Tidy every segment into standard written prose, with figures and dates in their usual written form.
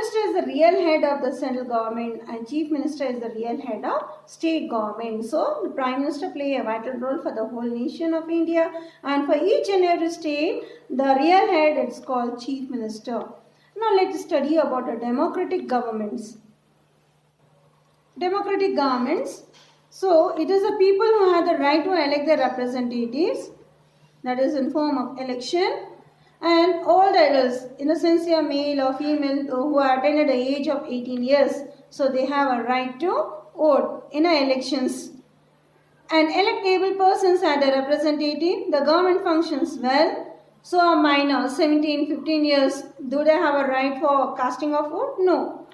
Minister is the real head of the central government and Chief Minister is the real head of state government. So the Prime Minister play a vital role for the whole nation of India, and for each and every state, the real head is called Chief Minister. Now let us study about the democratic governments. Democratic governments. So it is the people who have the right to elect their representatives, that is in form of election, and all the adults, in the sense they are male or female, who are attained the age of 18 years, so they have a right to vote in elections. And electable persons are the representative. The government functions well. So a minor, 17, 15 years, do they have a right for casting of vote? No.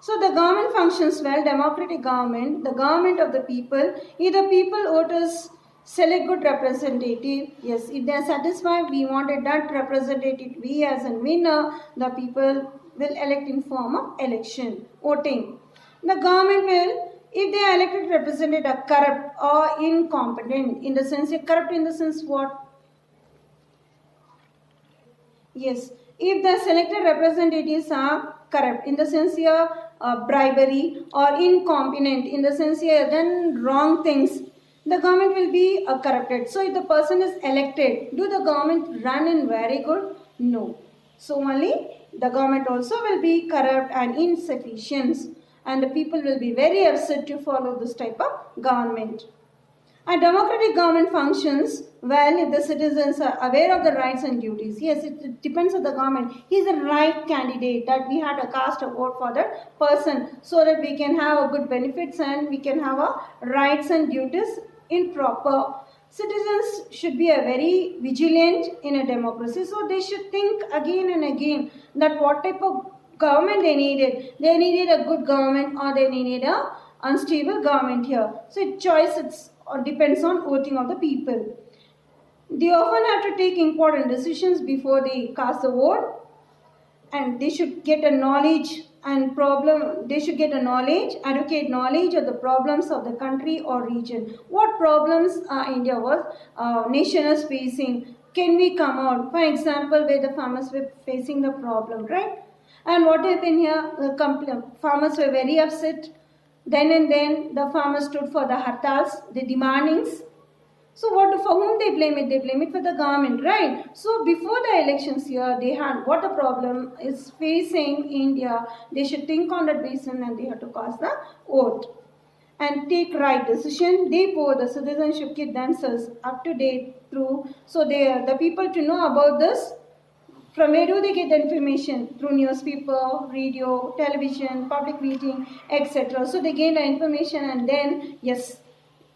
So the government functions well, democratic government, the government of the people. If the people voters select good representative, yes, if they are satisfied, we wanted that representative, we as a winner, the people will elect in form of election, voting. The government will, if they are elected representative are corrupt or incompetent, in the sense, corrupt in the sense what? Yes, if the selected representatives are corrupt, in the sense here bribery or incompetent, in the sense here done wrong things, the government will be corrupted. So if the person is elected, do the government run in very good? No. So only the government also will be corrupt and insufficient, and the people will be very upset to follow this type of government. A democratic government functions well if the citizens are aware of the rights and duties. Yes, it depends on the government. He is the right candidate, that we had to cast a vote for that person, so that we can have a good benefits and we can have a rights and duties in proper. Citizens should be a very vigilant in a democracy, so they should think again and again that what type of government they needed. They needed a good government or they needed a unstable government here. So choice depends on voting of the people. They often have to take important decisions before they cast the vote, and they should get a knowledge and problem. They should get a knowledge, adequate knowledge of the problems of the country or region. What problems India nation is facing? Can we come out? For example, where the farmers were facing the problem, right? And what happened here? The farmers were very upset. Then and then the farmers stood for the hartals, the demandings. So for whom they blame it? They blame it for the government, right? So before the elections here, they had what a problem is facing India. They should think on that basis and they have to cast the vote and take right decision. Therefore, the citizens should keep themselves up to date through, so the people to know about this. From where do they get the information? Through newspaper, radio, television, public meeting, etc. So they gain the information and then, yes,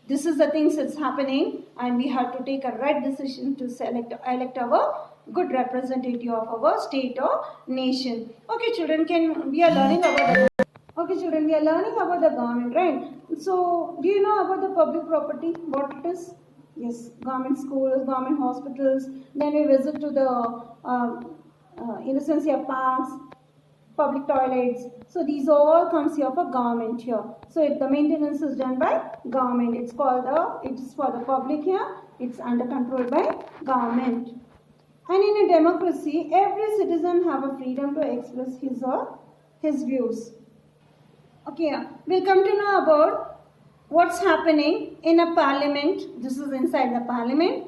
this is the things that's happening and we have to take a right decision to elect our good representative of our state or nation. Okay, children, we are learning about the government, right? So, do you know about the public property, what it is? Yes, government schools, government hospitals. Then we visit to the in the sense here parks, public toilets. So these all comes here for government here. So if the maintenance is done by government, it is for the public here. It's under control by government. And in a democracy, every citizen have a freedom to express his or his views. Okay, we'll come to know about what's happening in a parliament. This is inside the parliament.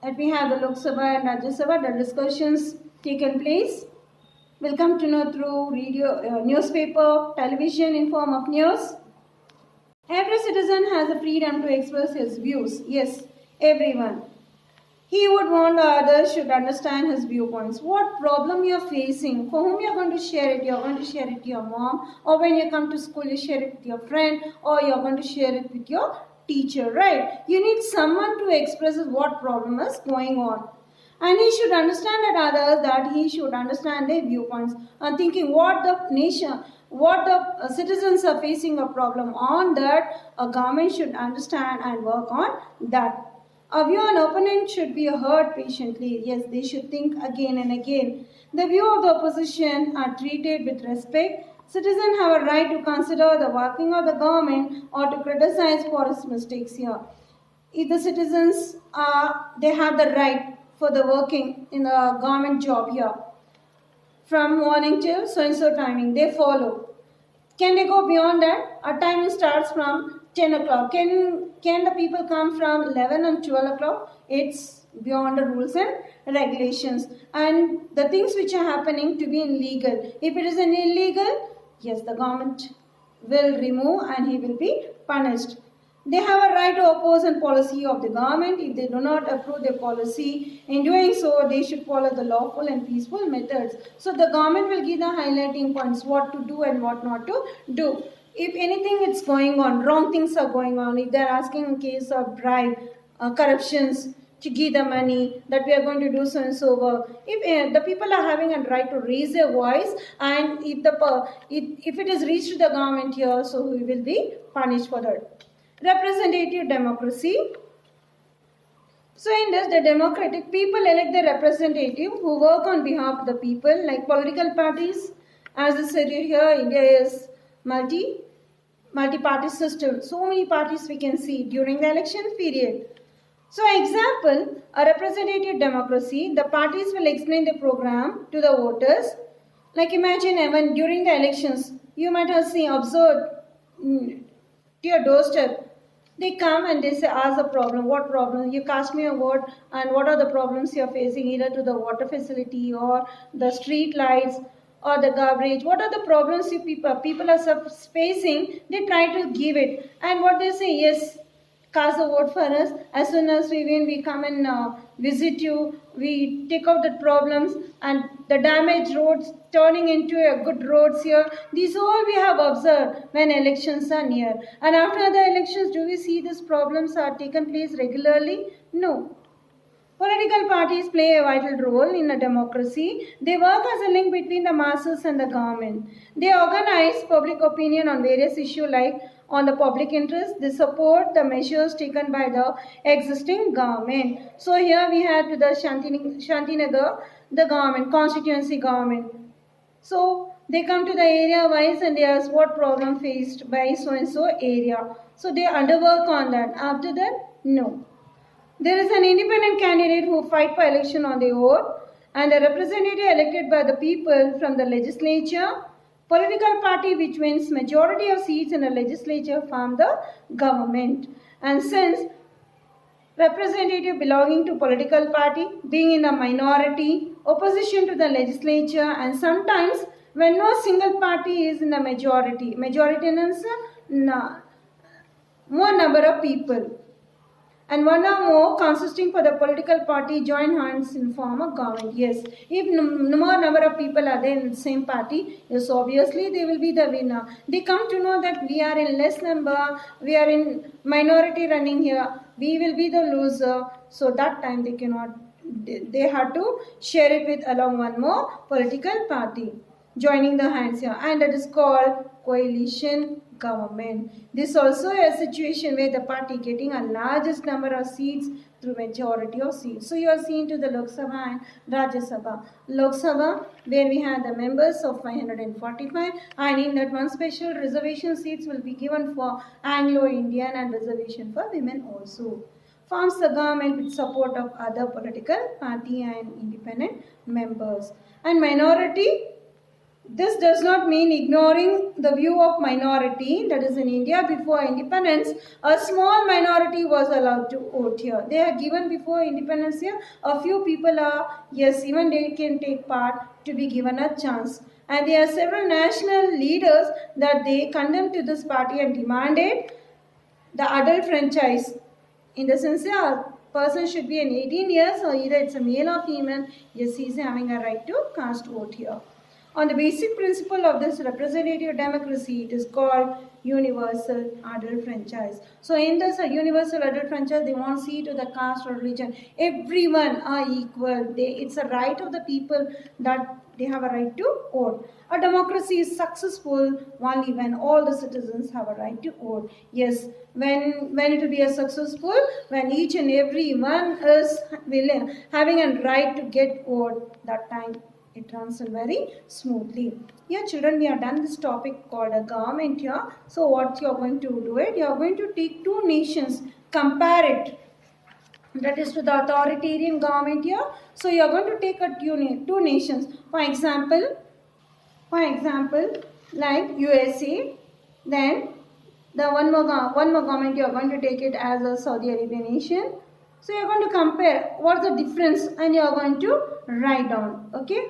And we have the Lok Sabha and Rajya Sabha, the discussions taken place. We'll come to know through radio, newspaper, television in form of news. Every citizen has the freedom to express his views. Yes, everyone. He would want the others should understand his viewpoints. What problem you are facing, for whom you are going to share it. You are going to share it to your mom, or when you come to school you share it with your friend, or you are going to share it with your teacher, right? You need someone to express what problem is going on. And he should understand that he should understand their viewpoints and thinking what the citizens are facing a problem on, that a government should understand and work on that. A view and opponent should be heard patiently. Yes, they should think again and again. The view of the opposition are treated with respect. Citizens have a right to consider the working of the government or to criticize for its mistakes here. If the citizens they have the right for the working in the government job here. from morning till so and so timing. They follow. Can they go beyond that? Our timing starts from 10 o'clock. Can the people come from 11 and 12 o'clock? It's beyond the rules and regulations. And the things which are happening to be illegal. If it is an illegal, yes, the government will remove and he will be punished. They have a right to oppose a policy of the government if they do not approve their policy. In doing so, they should follow the lawful and peaceful methods. So the government will give the highlighting points, what to do and what not to do. If anything is going on, wrong things are going on, if they are asking in case of bribe, corruptions, to give the money, that we are going to do so and so work. If the people are having a right to raise their voice, and if it is reached to the government here, so we will be punished for that. Representative democracy. So in this, the democratic people elect the representative who work on behalf of the people, like political parties. As I said here, India is multi-party system. So many parties we can see during the election period. So example, a representative democracy, the parties will explain the program to the voters. Like imagine even during the elections, you might have observed to your doorstep. They come and they say, ask the problem, what problem? You cast me a vote, and what are the problems you are facing, either to the water facility or the street lights or the garbage. What are the problems you people are facing? They try to give it. And what they say, yes, cast a vote for us. As soon as we win, we come and visit you. We take out the problems and the damaged roads turning into a good roads here. These all we have observed when elections are near. And after the elections, do we see these problems are taken place regularly? No. Political parties play a vital role in a democracy. They work as a link between the masses and the government. They organize public opinion on various issues like on the public interest. They support the measures taken by the existing government. So here we had to the Shantinagar, the government, constituency government. So they come to the area wise and they ask what problem faced by so and so area. So they underwork on that. After that, no. There is an independent candidate who fight for election on their own, and a representative elected by the people from the legislature. Political party which wins majority of seats in the legislature form the government. And since representative belonging to political party being in the minority, opposition to the legislature, and sometimes when no single party is in the majority means more number of people, and one or more consisting for the political party join hands in form of government. Yes, if no more number of people are there in the same party, yes, obviously they will be the winner. They come to know that we are in less number, we are in minority running here, we will be the loser. So that time they cannot, they have to share it with along one more political party joining the hands here, and that is called coalition government. This also a situation where the party getting a largest number of seats through majority of seats. So you are seeing to the Lok Sabha and Rajya Sabha. Lok Sabha, where we have the members of 545, and in that one special reservation seats will be given for Anglo-Indian and reservation for women also. Forms the government with support of other political party and independent members. And minority, this does not mean ignoring the view of minority. That is, in India before independence, a small minority was allowed to vote here. They are given before independence here. A few people are, yes, even they can take part to be given a chance. And there are several national leaders that they condemned to this party and demanded the adult franchise. In the sense, a person should be in 18 years or either it's a male or female. Yes, he is having a right to cast vote here. On the basic principle of this representative democracy, it is called universal adult franchise. So in this universal adult franchise, they won't see to the caste or religion. Everyone are equal. It's a right of the people that they have a right to vote. A democracy is successful only when all the citizens have a right to vote. Yes, when it will be a successful, when each and every one is willing, having a right to get vote, that time it runs very smoothly. Here children, we have done this topic called a government here. So what you are going to do it, you are going to take two nations, compare it. that is to the authoritarian government here. So you are going to take a two nations. For example, like USA, then the one more government you are going to take it as a Saudi Arabian nation. So you are going to compare what's the difference and you are going to write down. Okay.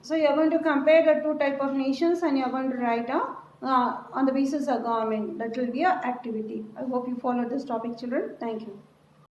So you are going to compare the two type of nations and you are going to write down on the basis of government. That will be a activity. I hope you follow this topic, children. Thank you.